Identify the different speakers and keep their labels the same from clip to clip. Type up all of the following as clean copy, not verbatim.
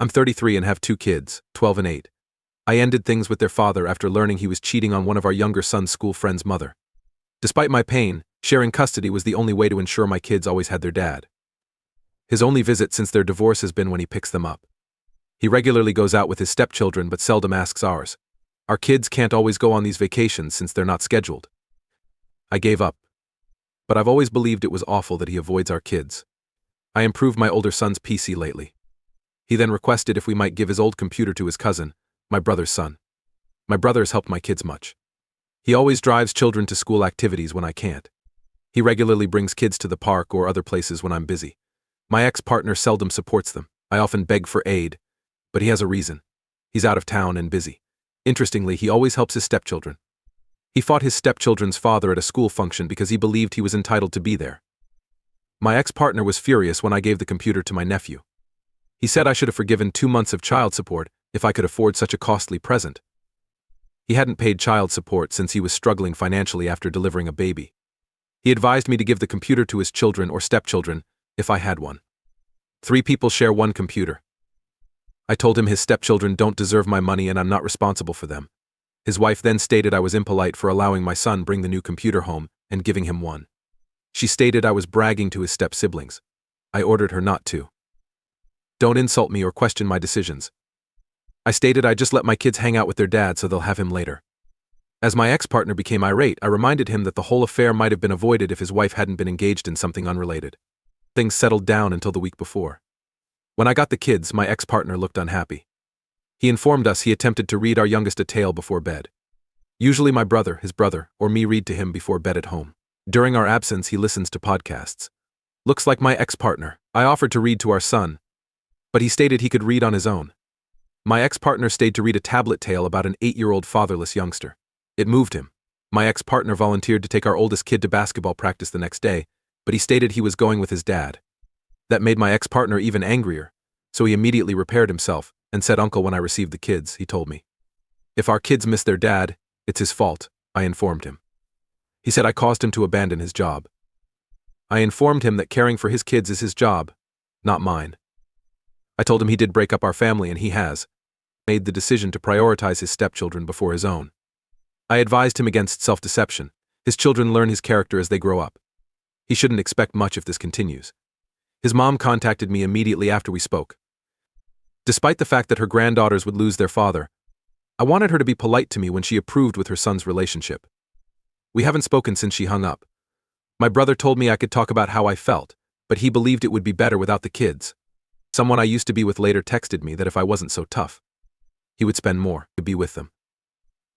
Speaker 1: I'm 33 and have 2 kids, 12 and 8. I ended things with their father after learning he was cheating on one of our younger son's school friend's mother. Despite my pain, sharing custody was the only way to ensure my kids always had their dad. His only visit since their divorce has been when he picks them up. He regularly goes out with his stepchildren but seldom asks ours. Our kids can't always go on these vacations since they're not scheduled. I gave up. But I've always believed it was awful that he avoids our kids. I improved my older son's PC lately. He then requested if we might give his old computer to his cousin, my brother's son. My brother has helped my kids much. He always drives children to school activities when I can't. He regularly brings kids to the park or other places when I'm busy. My ex-partner seldom supports them. I often beg for aid, but he has a reason. He's out of town and busy. Interestingly, he always helps his stepchildren. He fought his stepchildren's father at a school function because he believed he was entitled to be there. My ex-partner was furious when I gave the computer to my nephew. He said I should have forgiven 2 months of child support if I could afford such a costly present. He hadn't paid child support since he was struggling financially after delivering a baby. He advised me to give the computer to his children or stepchildren if I had one. 3 people share one computer. I told him his stepchildren don't deserve my money and I'm not responsible for them. His wife then stated I was impolite for allowing my son bring the new computer home and giving him one. She stated I was bragging to his step-siblings. I ordered her not to. Don't insult me or question my decisions. I stated I just let my kids hang out with their dad so they'll have him later. As my ex-partner became irate, I reminded him that the whole affair might have been avoided if his wife hadn't been engaged in something unrelated. Things settled down until the week before. When I got the kids, my ex-partner looked unhappy. He informed us he attempted to read our youngest a tale before bed. Usually my brother, his brother, or me read to him before bed at home. During our absence, he listens to podcasts. Looks like my ex-partner. I offered to read to our son, but he stated he could read on his own. My ex-partner stayed to read a tablet tale about an 8-year-old fatherless youngster. It moved him. My ex-partner volunteered to take our oldest kid to basketball practice the next day, but he stated he was going with his dad. That made my ex-partner even angrier, so he immediately repaired himself and said, "Uncle, when I received the kids," he told me. "If our kids miss their dad, it's his fault," I informed him. He said I caused him to abandon his job. I informed him that caring for his kids is his job, not mine. I told him he did break up our family and he has made the decision to prioritize his stepchildren before his own. I advised him against self-deception. His children learn his character as they grow up. He shouldn't expect much if this continues. His mom contacted me immediately after we spoke. Despite the fact that her granddaughters would lose their father, I wanted her to be polite to me when she approved with her son's relationship. We haven't spoken since she hung up. My brother told me I could talk about how I felt, but he believed it would be better without the kids. Someone I used to be with later texted me that if I wasn't so tough, he would spend more to be with them.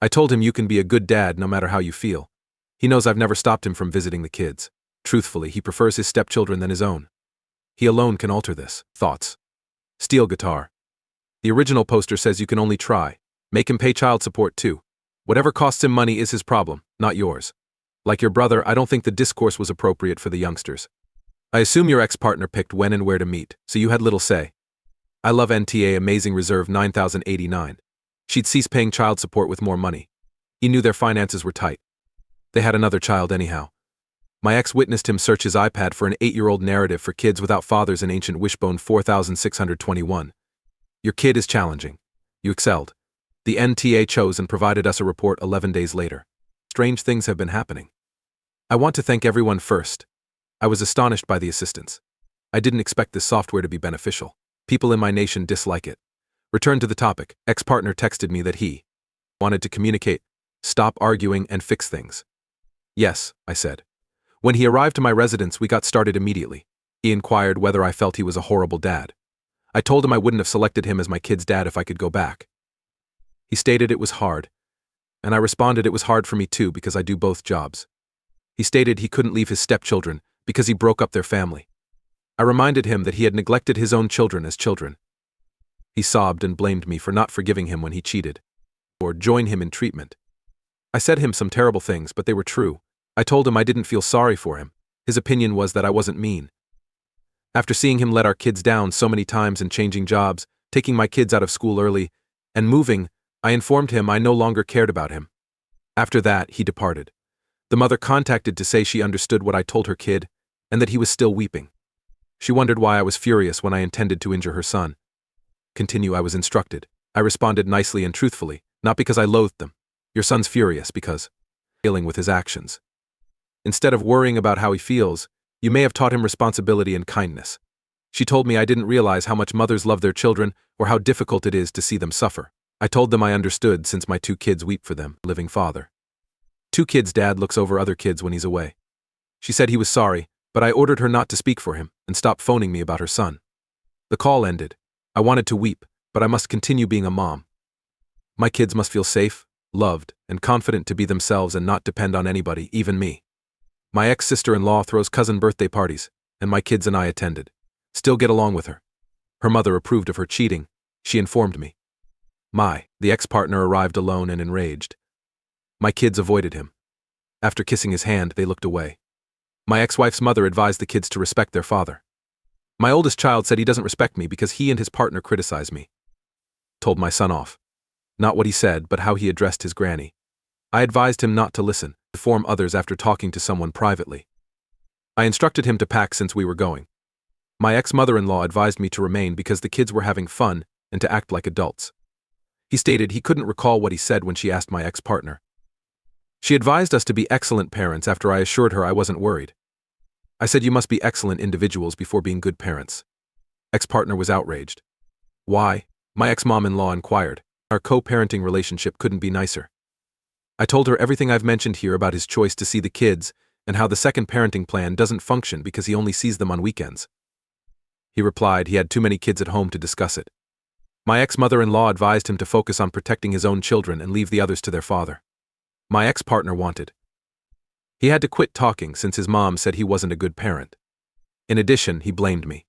Speaker 1: I told him you can be a good dad no matter how you feel. He knows I've never stopped him from visiting the kids. Truthfully, he prefers his stepchildren than his own. He alone can alter this. Thoughts. Steel guitar. The original poster says you can only try. Make him pay child support too. Whatever costs him money is his problem, not yours. Like your brother, I don't think the discourse was appropriate for the youngsters. I assume your ex-partner picked when and where to meet, so you had little say. I love NTA Amazing Reserve 9089. She'd cease paying child support with more money. He knew their finances were tight. They had another child anyhow. My ex witnessed him search his iPad for an 8-year-old narrative for kids without fathers in Ancient Wishbone 4621. Your kid is challenging. You excelled. The NTA chose and provided us a report 11 days later. Strange things have been happening. I want to thank everyone first. I was astonished by the assistance. I didn't expect this software to be beneficial. People in my nation dislike it. Return to the topic. Ex-partner texted me that he wanted to communicate, stop arguing, and fix things. Yes, I said. When he arrived to my residence, we got started immediately. He inquired whether I felt he was a horrible dad. I told him I wouldn't have selected him as my kid's dad if I could go back. He stated it was hard, and I responded it was hard for me too because I do both jobs. He stated he couldn't leave his stepchildren because he broke up their family. I reminded him that he had neglected his own children as children. He sobbed and blamed me for not forgiving him when he cheated, or join him in treatment. I said him some terrible things, but they were true. I told him I didn't feel sorry for him. His opinion was that I wasn't mean. After seeing him let our kids down so many times and changing jobs, taking my kids out of school early, and moving, I informed him I no longer cared about him. After that, he departed. The mother contacted to say she understood what I told her kid, and that he was still weeping. She wondered why I was furious when I intended to injure her son. Continue, I was instructed. I responded nicely and truthfully, not because I loathed them. Your son's furious because dealing with his actions. Instead of worrying about how he feels, you may have taught him responsibility and kindness. She told me I didn't realize how much mothers love their children or how difficult it is to see them suffer. I told them I understood since my 2 kids weep for them, living father. 2 kids' dad looks over other kids when he's away. She said he was sorry, but I ordered her not to speak for him and stop phoning me about her son. The call ended. I wanted to weep, but I must continue being a mom. My kids must feel safe, loved, and confident to be themselves and not depend on anybody, even me. My ex-sister-in-law throws cousin birthday parties, and my kids and I attended. Still get along with her. Her mother approved of her cheating. She informed me. The ex-partner arrived alone and enraged. My kids avoided him. After kissing his hand, they looked away. My ex-wife's mother advised the kids to respect their father. My oldest child said he doesn't respect me because he and his partner criticize me. Told my son off. Not what he said, but how he addressed his granny. I advised him not to listen, to inform others after talking to someone privately. I instructed him to pack since we were going. My ex-mother-in-law advised me to remain because the kids were having fun and to act like adults. He stated he couldn't recall what he said when she asked my ex-partner. She advised us to be excellent parents after I assured her I wasn't worried. I said you must be excellent individuals before being good parents. Ex-partner was outraged. Why? My ex-mom-in-law inquired. Our co-parenting relationship couldn't be nicer. I told her everything I've mentioned here about his choice to see the kids and how the second parenting plan doesn't function because he only sees them on weekends. He replied he had too many kids at home to discuss it. My ex-mother-in-law advised him to focus on protecting his own children and leave the others to their father. My ex-partner wanted. He had to quit talking since his mom said he wasn't a good parent. In addition, he blamed me.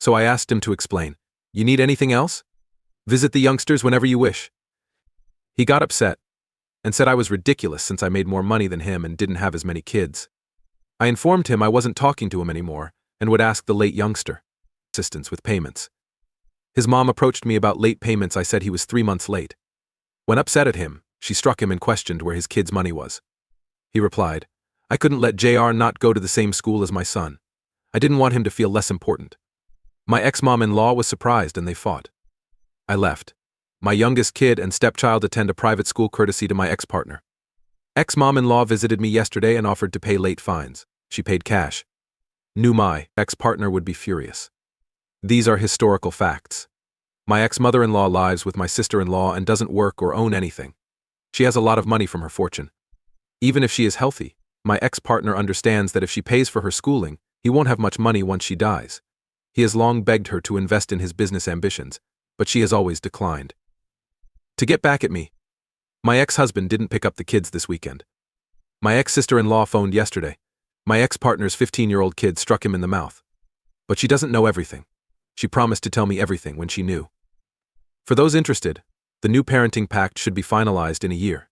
Speaker 1: So I asked him to explain. You need anything else? Visit the youngsters whenever you wish. He got upset and said I was ridiculous since I made more money than him and didn't have as many kids. I informed him I wasn't talking to him anymore and would ask the late youngster assistance with payments. His mom approached me about late payments. I said he was 3 months late. When upset at him, she struck him and questioned where his kids' money was. He replied, I couldn't let JR not go to the same school as my son. I didn't want him to feel less important. My ex-mom-in-law was surprised and they fought. I left. My youngest kid and stepchild attend a private school courtesy to my ex-partner. Ex-mom-in-law visited me yesterday and offered to pay late fines. She paid cash. Knew my ex-partner would be furious. These are historical facts. My ex-mother-in-law lives with my sister-in-law and doesn't work or own anything. She has a lot of money from her fortune. Even if she is healthy, my ex-partner understands that if she pays for her schooling, he won't have much money once she dies. He has long begged her to invest in his business ambitions, but she has always declined. To get back at me, my ex-husband didn't pick up the kids this weekend. My ex-sister-in-law phoned yesterday. My ex-partner's 15-year-old kid struck him in the mouth. But she doesn't know everything. She promised to tell me everything when she knew. For those interested, the new parenting pact should be finalized in a year.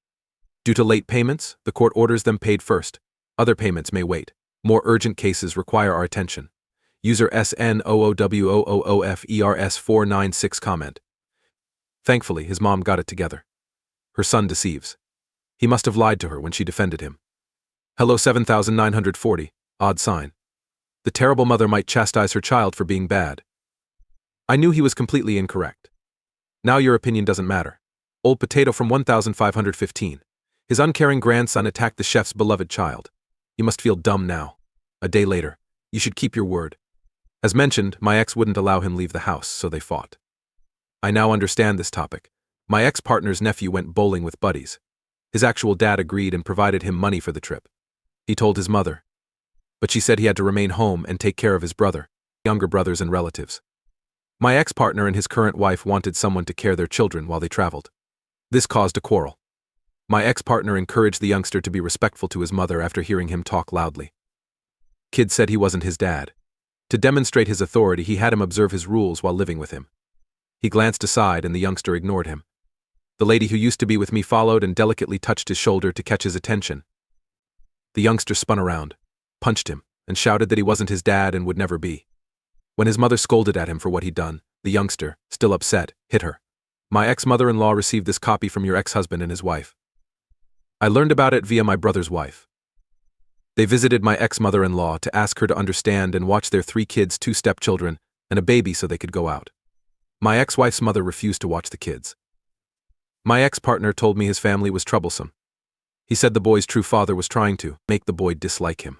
Speaker 1: Due to late payments, the court orders them paid first. Other payments may wait. More urgent cases require our attention. User SNOOWOOFERS496 comment. Thankfully, his mom got it together. Her son deceives. He must have lied to her when she defended him. Hello 7940, odd sign. The terrible mother might chastise her child for being bad. I knew he was completely incorrect. Now your opinion doesn't matter. Old Potato from 1515. His uncaring grandson attacked the chef's beloved child. You must feel dumb now. A day later, you should keep your word. As mentioned, my ex wouldn't allow him leave the house, so they fought. I now understand this topic. My ex-partner's nephew went bowling with buddies. His actual dad agreed and provided him money for the trip. He told his mother, but she said he had to remain home and take care of his brother, younger brothers and relatives. My ex-partner and his current wife wanted someone to care their children while they traveled. This caused a quarrel. My ex-partner encouraged the youngster to be respectful to his mother after hearing him talk loudly. Kid said he wasn't his dad. To demonstrate his authority, he had him observe his rules while living with him. He glanced aside and the youngster ignored him. The lady who used to be with me followed and delicately touched his shoulder to catch his attention. The youngster spun around, punched him, and shouted that he wasn't his dad and would never be. When his mother scolded at him for what he'd done, the youngster, still upset, hit her. My ex-mother-in-law received this copy from your ex-husband and his wife. I learned about it via my brother's wife. They visited my ex-mother-in-law to ask her to understand and watch their 3 kids, 2 stepchildren, and a baby so they could go out. My ex-wife's mother refused to watch the kids. My ex-partner told me his family was troublesome. He said the boy's true father was trying to make the boy dislike him.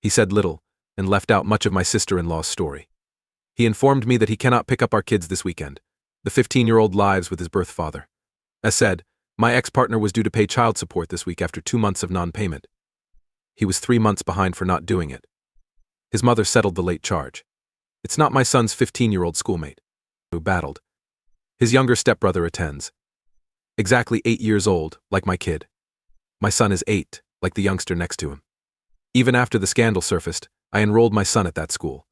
Speaker 1: He said little, and left out much of my sister-in-law's story. He informed me that he cannot pick up our kids this weekend. The 15-year-old lives with his birth father. As said, my ex-partner was due to pay child support this week after 2 months of non-payment. He was 3 months behind for not doing it. His mother settled the late charge. It's not my son's 15-year-old schoolmate who battled. His younger stepbrother attends. Exactly 8 years old, like my kid. My son is 8, like the youngster next to him. Even after the scandal surfaced, I enrolled my son at that school.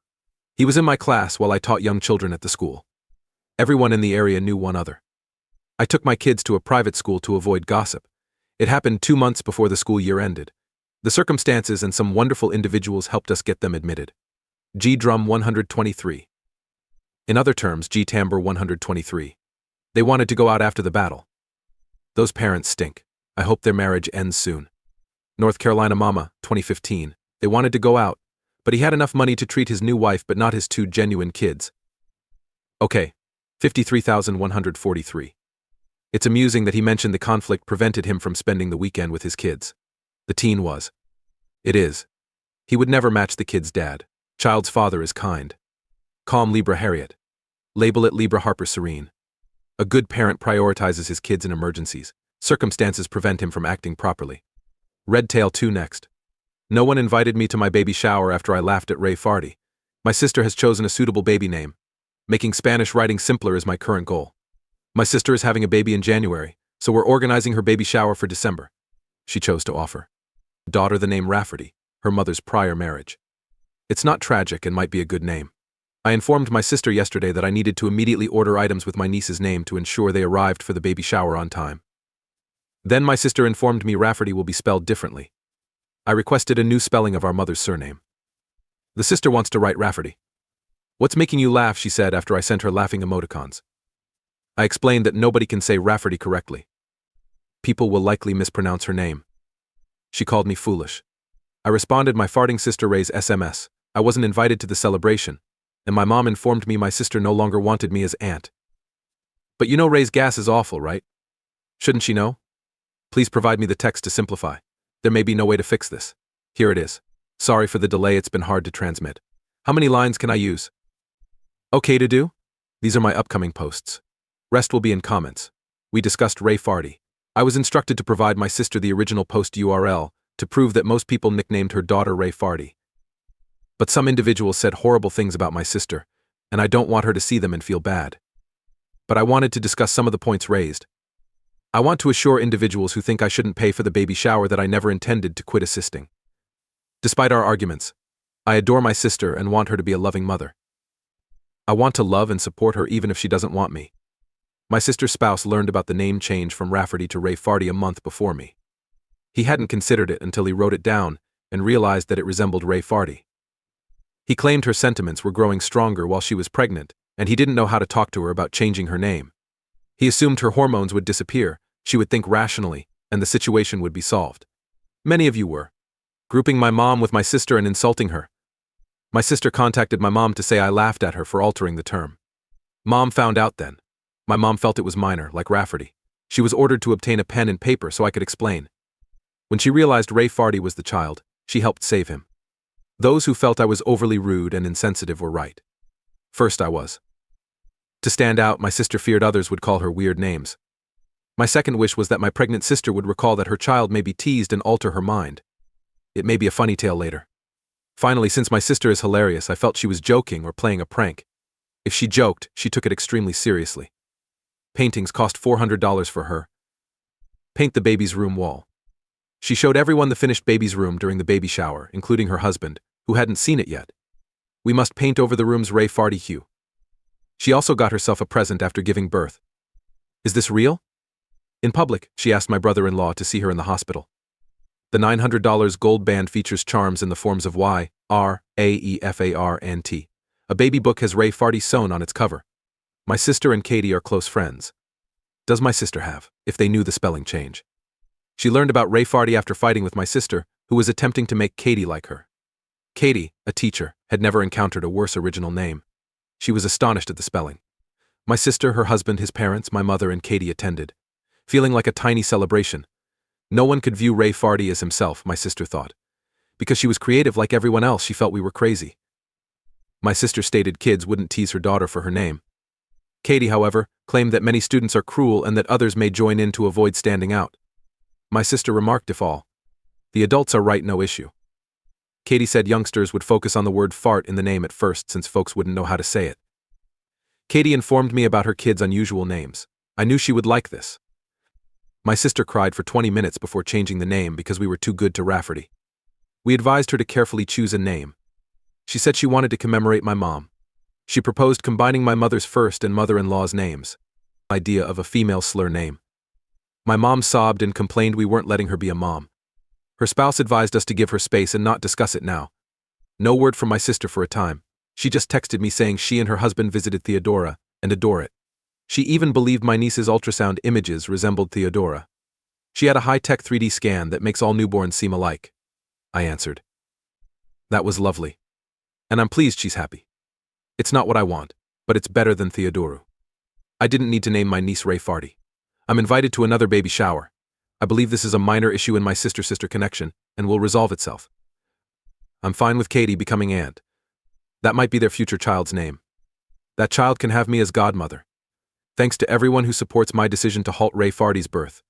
Speaker 1: He was in my class while I taught young children at the school. Everyone in the area knew one other. I took my kids to a private school to avoid gossip. It happened 2 months before the school year ended. The circumstances and some wonderful individuals helped us get them admitted. G. Drum 123. In other terms, G. Timbre 123. They wanted to go out after the battle. Those parents stink. I hope their marriage ends soon. North Carolina Mama, 2015. They wanted to go out, but he had enough money to treat his new wife but not his 2 genuine kids. Okay, 53,143. It's amusing that he mentioned the conflict prevented him from spending the weekend with his kids. The teen was. It is. He would never match the kid's dad. Child's father is kind. Calm Libra Harriet. Label it Libra Harper Serene. A good parent prioritizes his kids in emergencies. Circumstances prevent him from acting properly. Red Tail 2 next. No one invited me to my baby shower after I laughed at Ray Farty. My sister has chosen a suitable baby name. Making Spanish writing simpler is my current goal. My sister is having a baby in January, so we're organizing her baby shower for December. She chose to offer daughter the name Rafferty, her mother's prior marriage. It's not tragic and might be a good name. I informed my sister yesterday that I needed to immediately order items with my niece's name to ensure they arrived for the baby shower on time. Then my sister informed me Rafferty will be spelled differently. I requested a new spelling of our mother's surname. The sister wants to write Rafferty. What's making you laugh, she said after I sent her laughing emoticons. I explained that nobody can say Rafferty correctly. People will likely mispronounce her name. She called me foolish. I responded my farting sister Ray's SMS. I wasn't invited to the celebration, and my mom informed me my sister no longer wanted me as aunt. But you know Ray's gas is awful, right? Shouldn't she know? Please provide me the text to simplify. There may be no way to fix this. Here it is. Sorry for the delay, it's been hard to transmit. How many lines can I use? Okay to do? These are my upcoming posts. Rest will be in comments. We discussed Ray Farty. I was instructed to provide my sister the original post URL to prove that most people nicknamed her daughter Ray Farty. But some individuals said horrible things about my sister, and I don't want her to see them and feel bad. But I wanted to discuss some of the points raised. I want to assure individuals who think I shouldn't pay for the baby shower that I never intended to quit assisting. Despite our arguments, I adore my sister and want her to be a loving mother. I want to love and support her even if she doesn't want me. My sister's spouse learned about the name change from Rafferty to Ray Farty a month before me. He hadn't considered it until he wrote it down and realized that it resembled Ray Farty. He claimed her sentiments were growing stronger while she was pregnant, and he didn't know how to talk to her about changing her name. He assumed her hormones would disappear, she would think rationally, and the situation would be solved. Many of you were grouping my mom with my sister and insulting her. My sister contacted my mom to say I laughed at her for altering the term. Mom found out then. My mom felt it was minor, like Rafferty. She was ordered to obtain a pen and paper so I could explain. When she realized Ray Farty was the child, she helped save him. Those who felt I was overly rude and insensitive were right. First I was. To stand out, my sister feared others would call her weird names. My second wish was that my pregnant sister would recall that her child may be teased and alter her mind. It may be a funny tale later. Finally, since my sister is hilarious, I felt she was joking or playing a prank. If she joked, she took it extremely seriously. Paintings cost $400 for her. Paint the baby's room wall. She showed everyone the finished baby's room during the baby shower, including her husband, who hadn't seen it yet. We must paint over the room's Ray Farty hue. She also got herself a present after giving birth. Is this real? In public, she asked my brother-in-law to see her in the hospital. The $900 gold band features charms in the forms of Y, R, A, E, F, A, R, and T. A baby book has Ray Farty sewn on its cover. My sister and Katie are close friends. Does my sister have, if they knew the spelling change? She learned about Ray Farty after fighting with my sister, who was attempting to make Katie like her. Katie, a teacher, had never encountered a worse original name. She was astonished at the spelling. My sister, her husband, his parents, my mother, and Katie attended, feeling like a tiny celebration. No one could view Ray Farty as himself, my sister thought. Because she was creative like everyone else, she felt we were crazy. My sister stated kids wouldn't tease her daughter for her name. Katie, however, claimed that many students are cruel and that others may join in to avoid standing out. My sister remarked, if all the adults are right, no issue. Katie said youngsters would focus on the word fart in the name at first since folks wouldn't know how to say it. Katie informed me about her kids' unusual names. I knew she would like this. My sister cried for 20 minutes before changing the name because we were too good to Rafferty. We advised her to carefully choose a name. She said she wanted to commemorate my mom. She proposed combining my mother's first and mother-in-law's names. Idea of a female slur name. My mom sobbed and complained we weren't letting her be a mom. Her spouse advised us to give her space and not discuss it now. No word from my sister for a time. She just texted me saying she and her husband visited Theodora and adore it. She even believed my niece's ultrasound images resembled Theodora. She had a high-tech 3D scan that makes all newborns seem alike. I answered. That was lovely. And I'm pleased she's happy. It's not what I want, but it's better than Theodoru. I didn't need to name my niece Ray Farty. I'm invited to another baby shower. I believe this is a minor issue in my sister-sister connection, and will resolve itself. I'm fine with Katie becoming aunt. That might be their future child's name. That child can have me as godmother. Thanks to everyone who supports my decision to halt Ray Farty's birth.